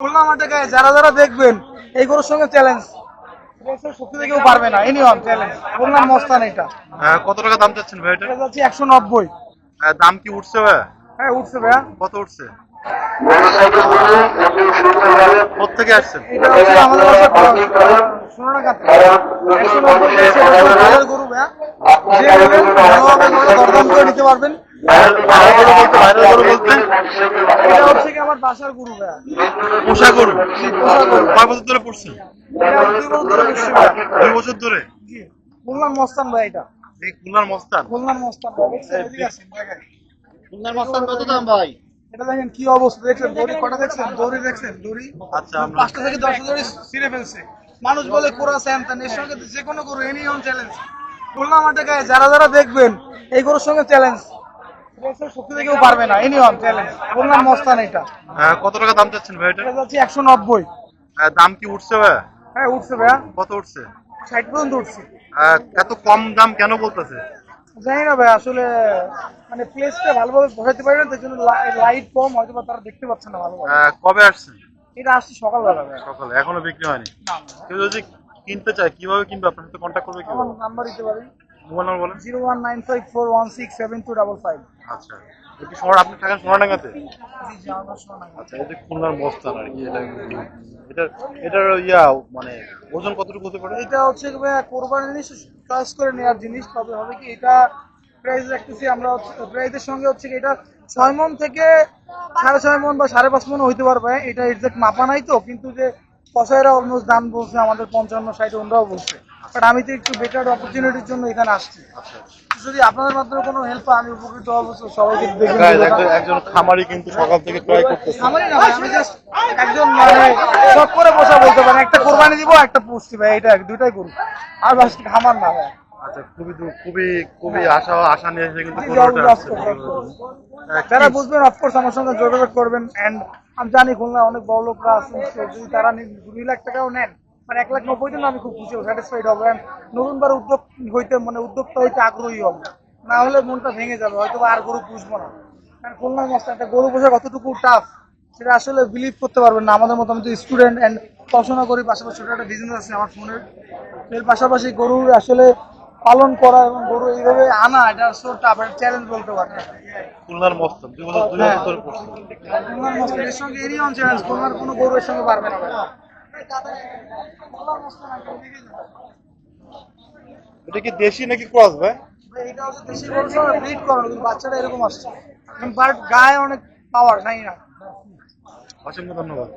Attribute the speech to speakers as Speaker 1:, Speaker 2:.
Speaker 1: খুলনা মাঠে যারা যারা দেখবেন এই গরুর সঙ্গে চ্যালেঞ্জ সত্যি কেউ পারবে না। এনিওয়ান চ্যালেঞ্জ খুলনার মস্তান এটা।
Speaker 2: কত টাকা দাম চাচ্ছেন ভাই এটা?
Speaker 1: এটা যাচ্ছে 190।
Speaker 2: দাম কি উঠছে ভাই?
Speaker 1: হ্যাঁ উঠছে ভাইয়া।
Speaker 2: কত উঠছে? কোথেকে আসছেন?
Speaker 1: এটা হচ্ছে আমাদের বাসা সোনাডাঙ্গা থেকে। 190 চাইছে, এটা হচ্ছে ভাইয়ের গরু ভাইয়া। যে নেবেন ভালোভাবে করে দরদাম করে নিতে পারবেন।
Speaker 2: ভাইরাল গরু বলতে
Speaker 1: এটা হচ্ছে কি আমার বাসার গরু ভাইয়া।
Speaker 2: পোষা গরু।
Speaker 1: জি, পোষা গরু।
Speaker 2: কয় বছর ধরে পড়ছেন?
Speaker 1: এটা 2 বছর ধরে পুষছি ভাইয়া।
Speaker 2: 2 বছর ধরে?
Speaker 1: জি, খুলনার মস্তান ভাই এটা।
Speaker 2: এই খুলনার মস্তান।
Speaker 1: খুলনার মস্তান ভাই, দেখছেন? এদিকে আসেন, দেখেন।
Speaker 3: খুলনার মস্তান কত দাম ভাই?
Speaker 1: এটা দেখেন কি অবস্থা, দেখছেন দড়ি কটা, দেখছেন দড়ি, দেখছেন দড়ি
Speaker 2: আচ্ছা, আমরা
Speaker 1: 5টা থেকে 10টা দড়ি ছিঁড়ে ফেলছে। মানুষ বলে কোরা স্যামতান, এর সঙ্গে যে কোনো গরু এনিয়ন চ্যালেঞ্জ। খুলনা মাঠে যারা যারা দেখবেন এই গরুর সঙ্গে চ্যালেঞ্জ সত্যি কেউ পারবে না। এনিয়ন চ্যালেঞ্জ খুলনার মস্তান এটা।
Speaker 2: কত টাকা দাম চাচ্ছেন ভাই এটা?
Speaker 1: এটা যাচ্ছে 190।
Speaker 2: দাম কি উঠছে ভাই?
Speaker 1: হ্যাঁ উঠছে ভাইয়া,
Speaker 2: কত উঠছে?
Speaker 1: 60 পর্যন্ত উঠছে।
Speaker 2: এত কম দাম কেন বলতেছে?
Speaker 1: জানি না ভাই, আসলে মানে প্লেসটা ভালোভাবে বোঝাতে পারি না, তার জন্য লাইট কম, হয়তো বা তারা দেখতে পাচ্ছে না ভালোভাবে।
Speaker 2: কবে আসছেন?
Speaker 1: এটা আসছে সকালবেলা ভাই।
Speaker 2: সকালে, এখনো বিক্রি হয়নি?
Speaker 1: না,
Speaker 2: কেউ যদি কিনতে চায় কিভাবে কিনবে? আপনার সাথে কন্ট্যাক্ট করবে
Speaker 1: আমার
Speaker 2: কিভাবে?
Speaker 1: নাম্বার দিতে পারি
Speaker 2: মোবাইল নাম্বার বলেন।
Speaker 1: 01954167255।
Speaker 2: আচ্ছা, এটি শহর, আপনি থাকেন সোনাডাঙ্গাতে?
Speaker 1: জি জি, আমার শোনা।
Speaker 2: আচ্ছা, এই যে খুলনার মস্তান আর কি, এটা এটার মানে ওজন কতটুকু হতে পারে?
Speaker 1: এটা হচ্ছে কি ভাইয়া, কোরবানির জিনিস চয়েস করে নেওয়ার জিনিস। তবে হবে কি, এটা প্রাইস রাখতেছি আমরা প্রাইসের সঙ্গে হচ্ছে কি, এটা 6 মণ থেকে 6.5 মণ বা 5.5 মণ হইতে পারবে। এটা এক্সাক্ট মাপা নাই তো, কিন্তু যে কসাইরা অলমোস্ট দাম বলছে আমাদের 55-60 ওনরাও বলছে। বাট আমি তো একটু বেটার অপরচুনিটির জন্য এখানে আসছি।
Speaker 2: আচ্ছা,
Speaker 1: যদি আপনাদের মাধ্যমে কোনো হেল্প হয় আমি উপকৃত হবো। সবাইকে দেখে
Speaker 2: Guys, একজন খামারি কিন্তু সকাল থেকে ট্রাই করতেছে।
Speaker 1: আমারই না ভাই, আমি জাস্ট একজন মানে শখ করে বসা বলতে পারেন, একটা কোরবানি দিব একটা পুষছি ভাই, এটা দুইটাই করুন। আর বাস খামার না ভাই।
Speaker 2: আচ্ছা, খুবই খুবই আশা নিয়ে এসে কিন্তু
Speaker 1: জি,
Speaker 2: কোনোটা
Speaker 1: of
Speaker 2: আসছে।
Speaker 1: course, of course. যারা বুঝবেন অফকোর্স আমার সঙ্গে যোগাযোগ করবেন। এন্ড আমি জানি খুলনা অনেক বড় লোকরা আছেন, তো যদি তারা 2 লাখ টাকাও নেন, মানে 1,90,000 জন্য আমি খুব খুশি হব, স্যাটিসফাইড হবো। And নতুনবার উদ্যোগ হইতে, মানে উদ্যোক্তা হইতে আগ্রহী হবো। না হলে মনটা ভেঙে যাবে, হয়তো বা আর গরু পুষবো না। কারণ খুলনার মস্ত একটা গরু পোষা কতটুকু টাফ সেটা আসলে বিলিভ করতে পারবেন না। আমাদের মতো, আমি তো স্টুডেন্ট এন্ড পড়াশোনা করি, পাশাপাশি ছোট একটা বিজনেস আছে আমার ফোনের। এর পাশাপাশি গরুর আসলে পালন করা এবং গরু এইভাবে আনা, এটা আসলে টাফ, চ্যালেঞ্জ বলতে পারেন।
Speaker 2: খুলনার মস্তান 2 বছর ধরে পড়ছে।
Speaker 1: খুলনার মস্তানের সঙ্গে এরিয়ন চ্যালেঞ্জ, খুলনার কোনো গরু এর সঙ্গে পারবে না ভাই।
Speaker 2: এটা কি দেশি নাকি ক্রস ভাই?
Speaker 1: ভাই, এটা হচ্ছে দেশি গরুর সঙ্গে ব্রিড করানো, কিন্তু বাচ্চাটা এরকম আসছে। বাট গায়ে অনেক পাওয়ার নাই না।
Speaker 2: অসংখ্য ধন্যবাদ।